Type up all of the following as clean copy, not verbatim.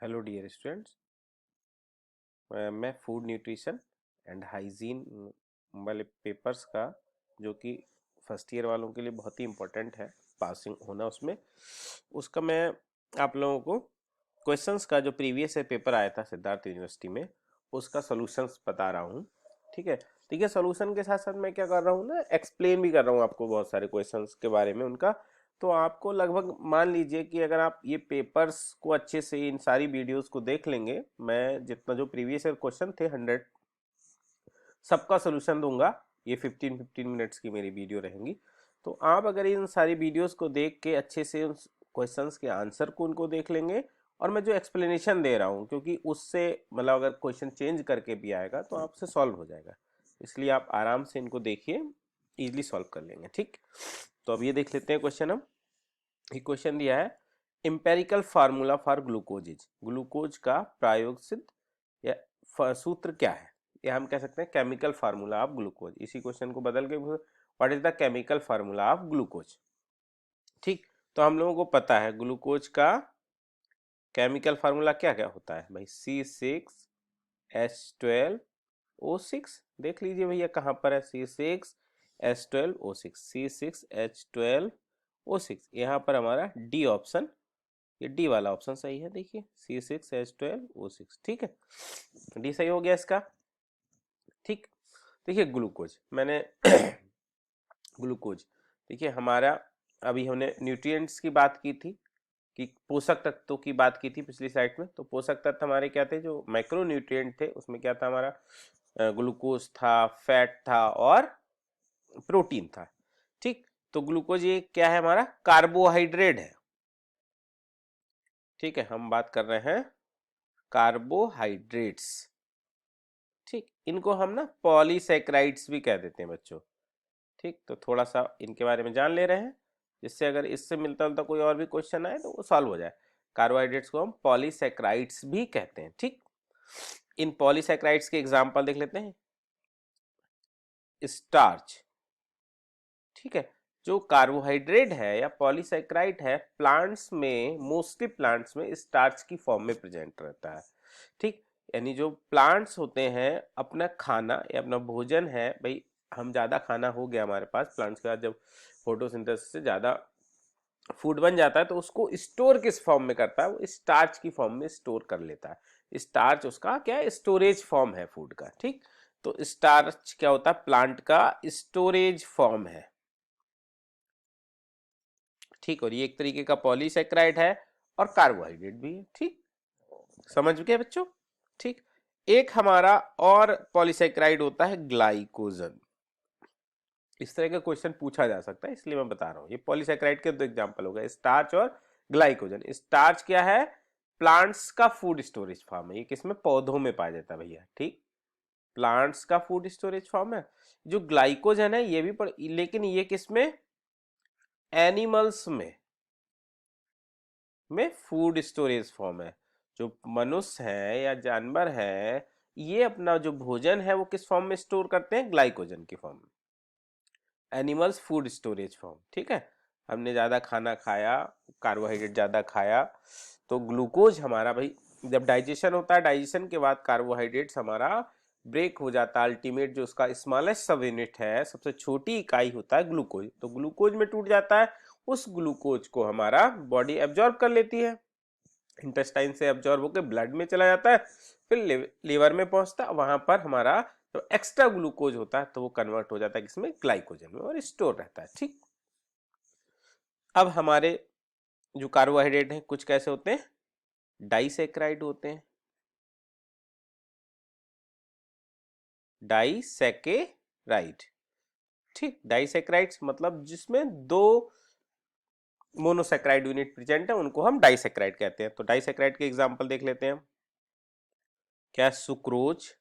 Hello dear students, मैं food nutrition and hygiene वाले papers का, जो कि फर्स्ट ईयर वालों के लिए बहुत ही इम्पोर्टेंट है पासिंग होना उसमें, उसका मैं आप लोगों को क्वेश्चंस का जो प्रीवियस ईयर पेपर आया था सिद्धार्थ यूनिवर्सिटी में उसका सॉल्यूशंस बता रहा हूँ। ठीक है, ठीक है। सॉल्यूशन के साथ साथ मैं क्या कर रहा हूँ ना, एक्सप्लेन भी कर रहा हूँ आपको बहुत सारे क्वेश्चंस के बारे में उनका। तो आपको लगभग मान लीजिए कि अगर आप ये पेपर्स को अच्छे से इन सारी वीडियोस को देख लेंगे, मैं जितना जो प्रीवियस ईयर क्वेश्चन थे 100 सबका सोल्यूशन दूंगा। ये 15-15 मिनट्स की मेरी वीडियो रहेंगी। तो आप अगर इन सारी वीडियोस को देख के अच्छे से उन क्वेश्चंस के आंसर को उनको देख लेंगे, और मैं जो एक्सप्लेनेशन दे रहा हूँ, क्योंकि उससे मतलब अगर क्वेश्चन चेंज करके भी आएगा तो आपसे सॉल्व हो जाएगा, इसलिए आप आराम से इनको देखिए, इजीली सॉल्व कर लेंगे। ठीक, तो अब ये देख लेते हैं क्वेश्चन। हम एक क्वेश्चन दिया है, empirical formula for glucose, glucose का प्रायोग सिद्ध या सूत्र क्या है, या हम कह सकते हैं केमिकल फार्मूला ऑफ ग्लूकोज। इसी क्वेश्चन को बदल के what is the chemical formula of glucose. ठीक, तो हम लोगों को पता है ग्लूकोज का केमिकल फार्मूला क्या क्या होता है भाई, C6H12O6। देख लीजिए भैया कहाँ पर है, C6H12O6, C6H12O6। यहाँ पर हमारा डी ऑप्शन, ये डी वाला ऑप्शन सही है। देखिए C6H12O6, ठीक है, डी सही हो गया इसका। ठीक, देखिए ग्लूकोज मैंने ग्लूकोज, देखिए हमारा, अभी हमने न्यूट्रिएंट्स की बात की थी कि पोषक तत्वों की बात की थी पिछली स्लाइड में। तो पोषक तत्व हमारे क्या थे, जो मैक्रो न्यूट्रिएंट थे, उसमें क्या था हमारा, ग्लूकोज था, फैट था और प्रोटीन था। ठीक, तो ग्लूकोज ये क्या है, हमारा कार्बोहाइड्रेट है। ठीक है, हम बात कर रहे हैं कार्बोहाइड्रेट्स। ठीक, इनको हम ना पॉलीसैकेराइड्स भी कह देते हैं बच्चों। ठीक, तो थोड़ा सा इनके बारे में जान ले रहे हैं, जिससे अगर इससे मिलता जुलता कोई और भी क्वेश्चन आए तो वो सॉल्व हो जाए। कार्बोहाइड्रेट्स को हम पॉलीसैकेराइड्स भी कहते हैं। ठीक, इन पॉलीसैकेराइड्स के एग्जांपल देख लेते हैं। स्टार्च, ठीक है, जो कार्बोहाइड्रेट है या पॉलीसैकेराइड है, प्लांट्स में, मोस्टली प्लांट्स में स्टार्च की फॉर्म में प्रेजेंट रहता है। ठीक, यानी जो प्लांट्स होते हैं, अपना खाना या अपना भोजन है भाई, हम ज्यादा खाना हो गया हमारे पास, प्लांट्स का जब फोटोसिंथेसिस से ज्यादा फूड बन जाता है तो उसको स्टोर किस फॉर्म में करता है, वो स्टार्च की फॉर्म में स्टोर कर लेता है। स्टार्च उसका क्या है, स्टोरेज फॉर्म है फूड का। ठीक, तो स्टार्च क्या होता है, प्लांट का स्टोरेज फॉर्म है। ठीक, और ये एक तरीके का पॉलीसेक्राइड है और कार्बोहाइड्रेट भी है। ठीक, समझ गए बच्चों। ठीक, एक हमारा और पॉलीसेक्राइड होता है ग्लाइकोजन। इस तरह का क्वेश्चन पूछा जा सकता है, इसलिए मैं बता रहा हूँ। ये पॉलीसेक्राइड के दो एग्जांपल हो गए, स्टार्च और ग्लाइकोजन। स्टार्च क्या है, प्लांट्स का फूड स्टोरेज फॉर्म है। ये किसमें, पौधों में पाया जाता है भैया। ठीक, प्लांट्स का फूड स्टोरेज फॉर्म है। जो ग्लाइकोजन है ये भी लेकिन ये किसमें, एनिमल्स में फूड स्टोरेज फॉर्म है। जो मनुष्य है या जानवर है, ये अपना जो भोजन है वो किस फॉर्म में स्टोर करते हैं, ग्लाइकोजन की फॉर्म में, एनिमल्स फूड स्टोरेज फॉर्म। ठीक है, हमने ज्यादा खाना खाया, कार्बोहाइड्रेट ज्यादा खाया, तो ग्लूकोज हमारा भाई, जब डाइजेशन होता है, डाइजेशन के बाद कार्बोहाइड्रेट्स हमारा ब्रेक हो जाता है। अल्टीमेट जो उसका स्मॉलेस्ट सब यूनिट है, सबसे छोटी इकाई होता है ग्लूकोज, तो ग्लूकोज में टूट जाता है। उस ग्लूकोज को हमारा बॉडी एब्जॉर्ब कर लेती है, इंटेस्टाइन से एब्जॉर्ब होकर ब्लड में चला जाता है, फिर लीवर में पहुंचता है। वहां पर हमारा जो एक्स्ट्रा ग्लूकोज होता है तो वो कन्वर्ट हो जाता है किसमें, ग्लाइकोजन में, और स्टोर रहता है। ठीक, अब हमारे जो कार्बोहाइड्रेट हैं कुछ कैसे होते हैं, डाइसेक्राइड होते हैं। डाइसेकेराइड, ठीक, डाइसेक्राइड्स मतलब जिसमें दो मोनोसेक्राइड यूनिट प्रेजेंट है, उनको हम डाइसेक्राइड कहते हैं। तो डाइसेक्राइड के एग्जांपल देख लेते हैं। क्या, सुक्रोज,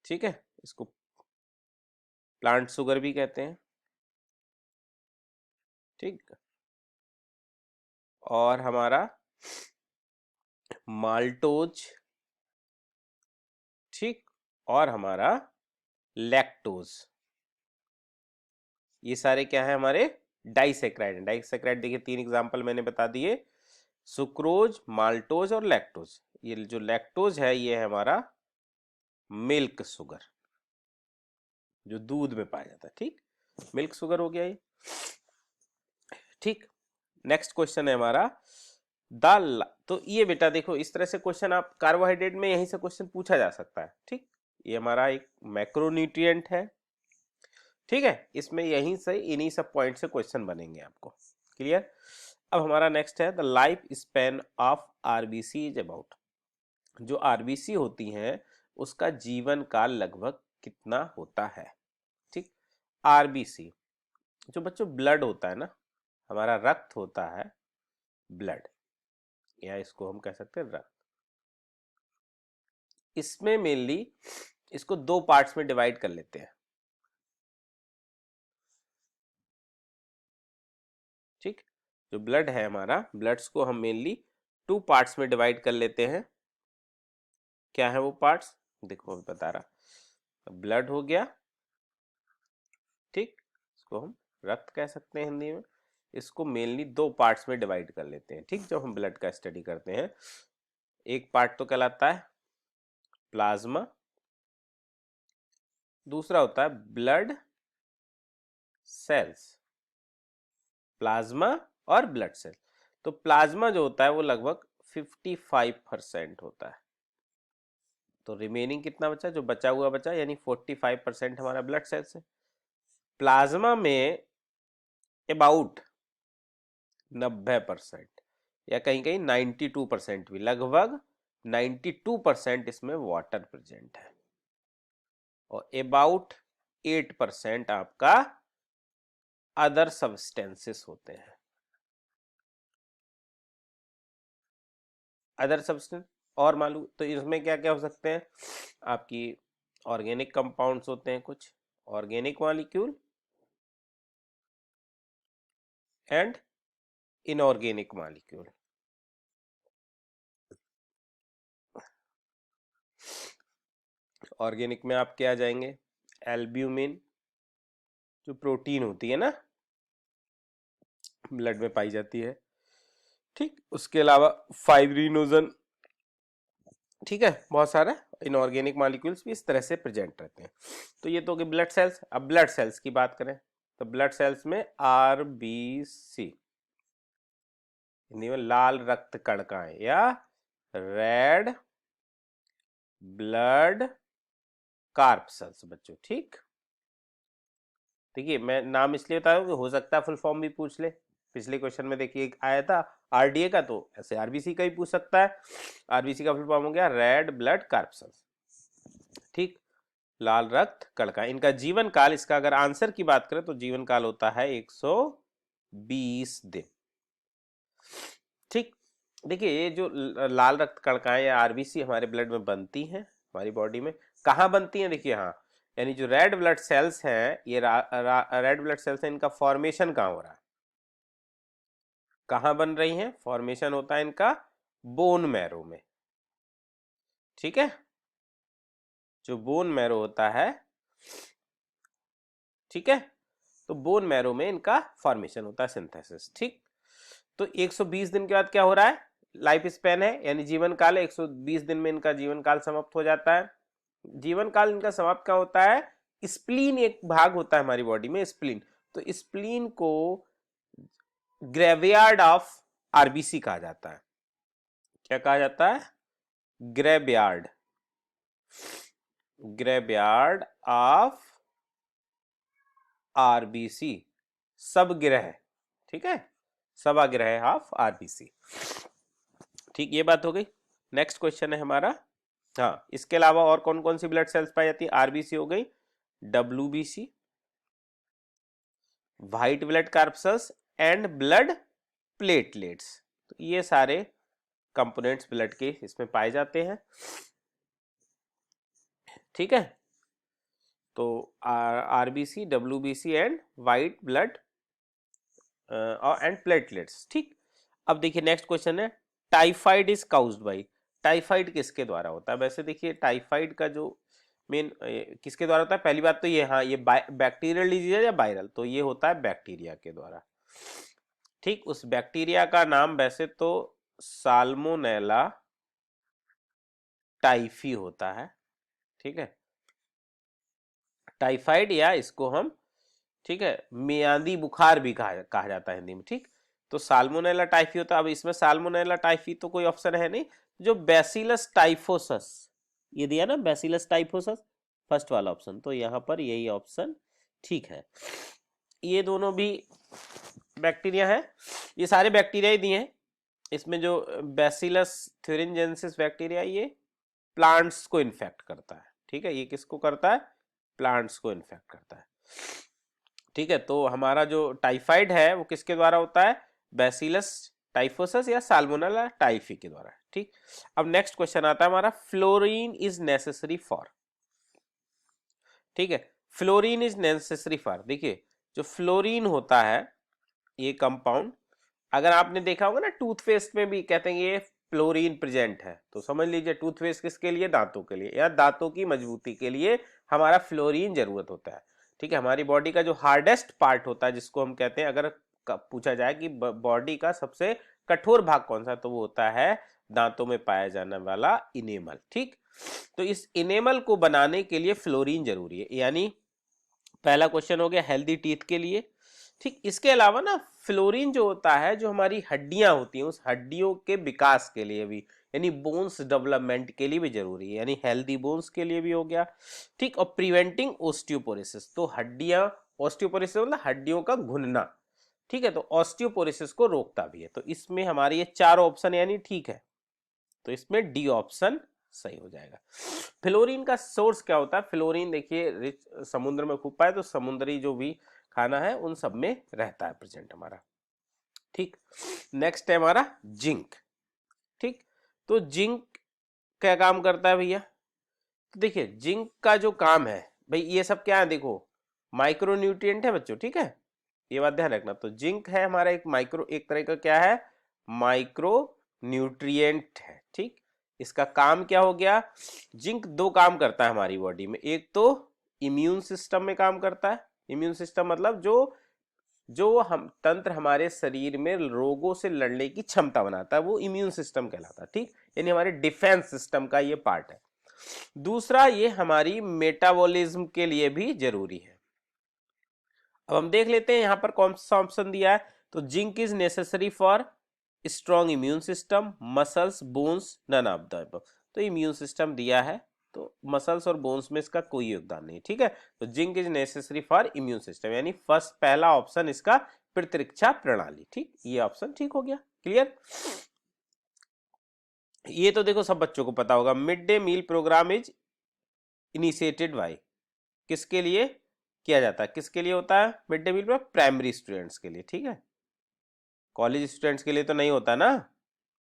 ठीक है, इसको प्लांट शुगर भी कहते हैं। ठीक, और हमारा माल्टोज, ठीक, और हमारा लैक्टोज, ये सारे क्या है, हमारे डाइसेक्राइड। डाइसेक्राइड देखिए तीन एग्जांपल मैंने बता दिए, सुक्रोज, माल्टोज और लैक्टोज। ये जो लैक्टोज है ये है हमारा मिल्क शुगर, जो दूध में पाया जाता है। ठीक, मिल्क शुगर हो गया ये। ठीक, नेक्स्ट क्वेश्चन है हमारा दाल। तो ये बेटा देखो, इस तरह से क्वेश्चन आप कार्बोहाइड्रेट में यहीं से क्वेश्चन पूछा जा सकता है। ठीक, ये हमारा एक मैक्रोन्यूट्रिएंट है। ठीक है, इसमें यहीं से इन्हीं सब पॉइंट से क्वेश्चन बनेंगे आपको। क्लियर। अब हमारा नेक्स्ट है the life span of RBC is about. जो आरबीसी होती हैं उसका जीवन काल लगभग कितना होता है। ठीक, आरबीसी जो बच्चों ब्लड होता है ना, हमारा रक्त होता है, ब्लड, या इसको हम कह सकते हैं रक्त। इसमें मेनली इसको दो पार्ट्स में डिवाइड कर लेते हैं। ठीक, जो ब्लड है हमारा, ब्लड्स को हम मेनली टू पार्ट्स में डिवाइड कर लेते हैं। क्या है वो पार्ट्स, देखो अभी बता रहा। ब्लड हो गया, ठीक, इसको हम रक्त कह सकते हैं हिंदी में। इसको मेनली दो पार्ट्स में डिवाइड कर लेते हैं। ठीक, जब हम ब्लड का स्टडी करते हैं, एक पार्ट तो कहलाता है प्लाज्मा, दूसरा होता है ब्लड सेल्स। प्लाज्मा और ब्लड सेल। तो प्लाज्मा जो होता है वो लगभग 55% होता है। तो रिमेनिंग कितना बचा, जो बचा हुआ बचा, यानी 45% हमारा ब्लड सेल्स है। प्लाज्मा में अबाउट 90% या कहीं कहीं 92% भी, लगभग 92% इसमें वाटर प्रेजेंट है, और अबाउट 8% आपका अदर सब्सटेंसेस होते हैं। अदर सब्सटेंस और मालूम, तो इसमें क्या क्या हो सकते हैं आपकी, ऑर्गेनिक कंपाउंड्स होते हैं कुछ, organic molecule and inorganic molecule. Organic में आप क्या आ जाएंगे, एल्ब्यूमिन जो प्रोटीन होती है ना, ब्लड में पाई जाती है। ठीक, उसके अलावा फाइब्रिनोजन। ठीक है, बहुत सारे इनऑर्गेनिक मॉलिक्यूल्स भी इस तरह से प्रेजेंट रहते हैं। तो ये तो कि ब्लड सेल्स। अब ब्लड सेल्स की बात करें तो ब्लड सेल्स में आरबीसी, हिंदी में लाल रक्त कणिकाएं या रेड ब्लड कार्पसेल्स बच्चों। ठीक, देखिए मैं नाम इसलिए बता रहा हूं कि हो सकता है फुल फॉर्म भी पूछ ले। पिछले क्वेश्चन में देखिए आया था आरडीए का, तो ऐसे आरबीसी का ही पूछ सकता है। आरबीसी का फुल फॉर्म हो गया रेड ब्लड कार्पसेल्स। ठीक, लाल रक्त कणिका। इनका जीवन काल, इसका अगर आंसर की बात करें तो जीवन काल होता है 120 दिन। ठीक, देखिए ये जो लाल रक्त कणिकाएं या आरबीसी हमारे ब्लड में बनती हैं, हमारी बॉडी में कहाँ बनती हैं, देखिए हाँ, यानी जो रेड ब्लड सेल्स हैं, ये रेड ब्लड सेल्स हैं, इनका फॉर्मेशन कहाँ हो रहा है, कहाँ बन रही हैं, फॉर्मेशन होता है इनका बोन मैरो में। ठीक है, जो बोन मैरो होता है, ठीक है, तो बोन मैरो में इनका फॉर्मेशन होता है, सिंथेसिस। ठीक, तो 120 दिन के बाद क्या हो रहा है, लाइफ स्पैन है, यानी जीवन काल है, 120 दिन में इनका जीवन काल समाप्त हो जाता है। जीवन काल इनका समाप्त क्या होता है, स्प्लीन एक भाग होता है हमारी बॉडी में, स्प्लीन। तो स्प्लीन को ग्रेवयार्ड ऑफ आरबीसी कहा जाता है। क्या कहा जाता है, ग्रेवयार्ड, ग्रेवयार्ड ऑफ आरबीसी, सब ग्रह। ठीक है, सभागृह ऑफ आरबीसी। ठीक, ये बात हो गई। नेक्स्ट क्वेश्चन है हमारा, हाँ, इसके अलावा और कौन कौन सी ब्लड सेल्स पाई जाती है, आरबीसी हो गई, WBC, white blood corpuscles and blood platelets. तो ये सारे कंपोनेंट्स ब्लड के इसमें पाए जाते हैं। ठीक है, तो RBC, WBC and white blood and platelets. ठीक, अब देखिए नेक्स्ट क्वेश्चन है, typhoid is caused bye. Typhoid किसके द्वारा होता है, वैसे देखिए टाइफाइड का जो मेन किसके द्वारा होता है, पहली बात तो ये, हाँ, ये बैक्टीरियल डिजीज है या वायरल, तो ये होता है बैक्टीरिया के द्वारा। ठीक, उस बैक्टीरिया का नाम वैसे तो साल्मोनेला टाइफी होता है, ठीक है, टाइफाइड, या इसको हम, ठीक है, मियादी बुखार भी कहा जाता है हिंदी में, ठीक। तो साल्मोनेला टाइफी होता है। अब इसमें साल्मोनेला टाइफी तो कोई ऑप्शन है नहीं, जो बैसिलस टाइफोसस ये दिया ना, बैसिलस टाइफोसस फर्स्ट वाला ऑप्शन, तो यहां पर यही ऑप्शन ठीक है। ये दोनों भी बैक्टीरिया है, ये सारे बैक्टीरिया ही दिए हैं। इसमें जो बैसिलस थ्यूरिंजेंसिस बैक्टीरिया, ये प्लांट्स को इन्फेक्ट करता है, ठीक है, ये किसको करता है, प्लांट्स को इन्फेक्ट करता है, ठीक है। तो हमारा जो टाइफाइड है वो किसके द्वारा होता है, बैसिलस टाइफोसस या साल्मोनेला टाइफी के द्वारा, ठीक। अब नेक्स्ट क्वेश्चन आता है हमारा, फ्लोरीन इज नेसेसरी फॉर, ठीक है, फ्लोरीन इज नेसेसरी फॉर। देखिए जो फ्लोरीन होता है ये कंपाउंड, अगर आपने देखा होगा ना टूथपेस्ट में भी कहते हैं ये फ्लोरीन प्रेजेंट है, तो समझ लीजिए टूथपेस्ट किसके लिए, दांतों के लिए, या दांतों की मजबूती के लिए हमारा फ्लोरीन जरूरत होता है, ठीक है। हमारी बॉडी का जो हार्डेस्ट पार्ट होता है जिसको हम कहते हैं, अगर पूछा जाए कि बॉडी का सबसे कठोर भाग कौन सा, तो वो होता है दांतों में पाया जाने वाला इनेमल, ठीक। तो इस इनेमल को बनाने के लिए फ्लोरीन जरूरी है, यानी पहला क्वेश्चन हो गया हेल्दी टीथ के लिए, ठीक। इसके अलावा ना फ्लोरीन जो होता है, जो हमारी हड्डियां होती हैं उस हड्डियों के विकास के लिए भी, यानी बोन्स डेवलपमेंट के लिए भी जरूरी है, यानी हेल्दी बोन्स के लिए भी हो गया, ठीक। और प्रिवेंटिंग ऑस्टियोपोरोसिस, तो हड्डियां, ऑस्टियोपोरोसिस मतलब हड्डियों का घुनना, ठीक है, तो ऑस्टियोपोरोसिस को रोकता भी है। तो इसमें हमारे ये चारों ऑप्शन यानी ठीक है, तो इसमें डी ऑप्शन सही हो जाएगा। फ्लोरीन का सोर्स क्या होता है, फ्लोरीन देखिए रिच समुद्र में खूब पाए, तो समुद्री जो भी खाना है उन सब में रहता है प्रेजेंट हमारा, ठीक। नेक्स्ट है हमारा जिंक, ठीक। तो जिंक क्या काम करता है भैया, तो देखिए जिंक का जो काम है भाई, ये सब क्या है, देखो माइक्रो न्यूट्रिएंट है बच्चों, ठीक है, ये बात ध्यान रखना। तो जिंक है हमारा एक माइक्रो, एक तरह का क्या है, माइक्रो न्यूट्रिएंट है, ठीक। इसका काम क्या हो गया, जिंक दो काम करता है हमारी बॉडी में, एक तो इम्यून सिस्टम में काम करता है, इम्यून सिस्टम मतलब जो जो हम तंत्र हमारे शरीर में रोगों से लड़ने की क्षमता बनाता है, वो इम्यून सिस्टम कहलाता है, ठीक, यानी हमारे डिफेंस सिस्टम का ये पार्ट है। दूसरा ये हमारी मेटाबॉलिज्म के लिए भी जरूरी है। अब हम देख लेते हैं यहां पर कौन सा ऑप्शन दिया है, तो zinc is necessary for strong immune system, muscles, bones, none of the above. तो इम्यून सिस्टम दिया है, तो मसल्स और बोन्स में इसका कोई योगदान नहीं, ठीक है। तो zinc is necessary for immune system, यानी फर्स्ट पहला ऑप्शन इसका प्रतिरक्षा प्रणाली, ठीक, ये ऑप्शन ठीक हो गया, क्लियर। ये तो देखो सब बच्चों को पता होगा, mid day meal programme is initiated by, किसके लिए किया जाता है, किसके लिए होता है mid day meal, primary students के लिए, ठीक है, कॉलेज स्टूडेंट्स के लिए तो नहीं होता ना,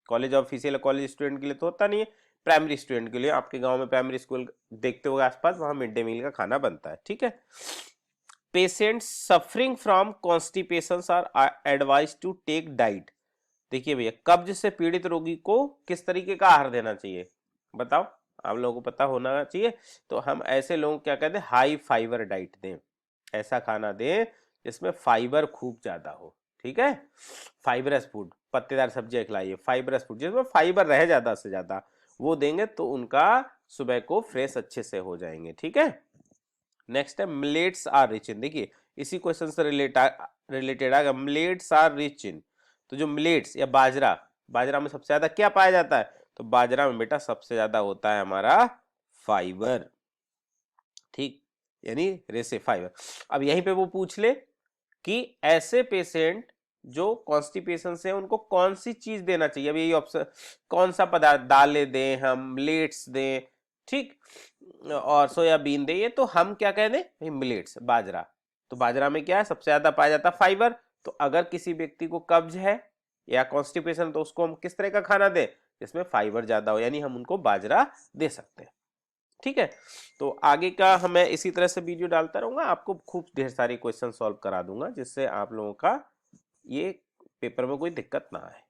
कॉलेज ऑफिशियल कॉलेज स्टूडेंट के लिए तो होता नहीं है, प्राइमरी स्टूडेंट के लिए, आपके गांव में प्राइमरी स्कूल देखते हो आसपास, वहां मिड डे मील का खाना बनता है, ठीक है। Patients suffering from constipation are advise to take diet, देखिए भैया कब्ज से पीड़ित रोगी को किस तरीके का आहार देना चाहिए, बताओ, आप लोगों को पता होना चाहिए। तो हम ऐसे लोगों को क्या कहते हैं, हाई फाइबर डाइट दें, ऐसा खाना दें जिसमें फाइबर खूब ज्यादा हो, ठीक है, फाइबरस फूड, पत्तेदार सब्जियां खिलाइए, फाइबरस फूड जिसमें फाइबर रहे ज्यादा से ज्यादा, वो देंगे तो उनका सुबह को फ्रेश अच्छे से हो जाएंगे, ठीक है। नेक्स्ट है मिलेट्स आर रिच इन, देखिए इसी क्वेश्चन से रिलेटेड आएगा, मिलेट्स आर रिच इन, तो जो मिलेट्स या बाजरा, बाजरा में सबसे ज्यादा क्या पाया जाता है, तो बाजरा में बेटा सबसे ज्यादा होता है हमारा फाइबर, ठीक, यानी रेसे फाइबर। अब यहीं पे वो पूछ ले कि ऐसे पेशेंट जो कॉन्स्टिपेशन से उनको कौन सी चीज देना चाहिए, अब यही ऑप्शन, कौन सा पदार्थ, दालें दें हम, मिलेट्स दें, ठीक, और सोयाबीन दें, ये तो हम क्या कह दें भाई मिलेट्स, बाजरा, तो बाजरा में क्या है सबसे ज्यादा पाया जाता है फाइबर, तो अगर किसी व्यक्ति को कब्ज है या कॉन्स्टिपेशन, तो उसको हम किस तरह का खाना दें जिसमें फाइबर ज्यादा हो, यानी हम उनको बाजरा दे सकते हैं, ठीक है। तो आगे का मैं इसी तरह से वीडियो डालता रहूंगा, आपको खूब ढेर सारे क्वेश्चन सॉल्व करा दूंगा, जिससे आप लोगों का ये पेपर में कोई दिक्कत ना आए।